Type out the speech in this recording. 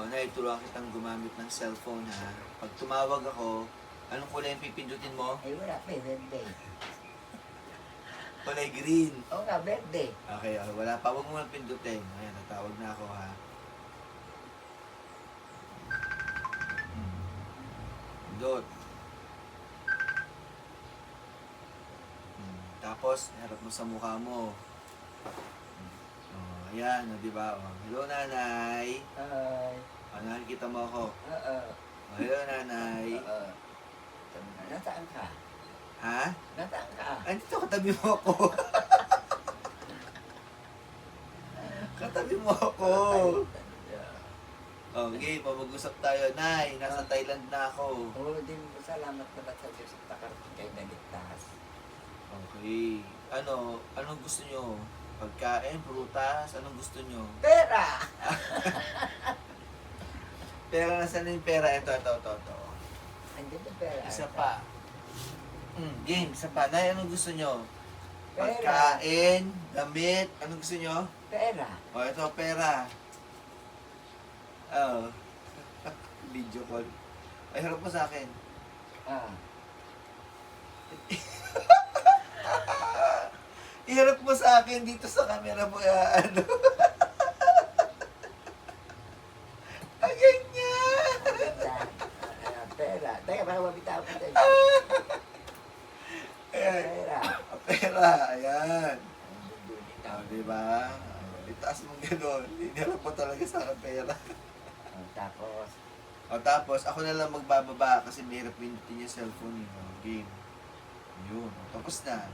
O, naituruan kitang gumamit ng cellphone, ha? Pag tumawag ako, anong kulay yung pipindutin mo? Ay, wala pa eh, birthday. Kulay green. Oo nga, birthday. Okay, okay, wala pa. Huwag mo lang pindutin. Ayan, natawag na ako, ha? Pindot. Tapos, harap mo sa mukha mo. Oh, ayan, di ba? Oh, hello, nanay. Ay, Nakikita mo ako. oo. Oh, hello, nanay. Oo. Nasaan ka? Ha? Nasaan ka? Andito, katabi mo ako. Katabi mo ako. Oh, okay, mag-usap tayo. Nay, nasa Thailand na ako. Oo, din salamat pala sa Diyos at nakarating kayo na ligtas. Okay. Anong gusto nyo? Pagkain, prutas, anong gusto nyo? Pera! Pera, nasaan na yung pera? Ito. Andiyan yung pera. Isa pa. Game, isa pa. Nay, anong gusto nyo? Pera. Pagkain, damit, anong gusto nyo? Pera. O, ito, pera. Oh. Video call. Ay, harap mo sa akin. Ah. Iharap mo sa akin dito sa camera mo. Ano? Ay, ganyan. Pera. Teka, baka mabitaw ko tayo. Ayan. Pera. Pera, ayan. Oh, diba? Itaas mong gano'n. Iharap mo talaga sa akin pera. Tapos, O tapos, ako na lang magbababa kasi mahirap pindutin yung cellphone. Game. Yun. Tapos na.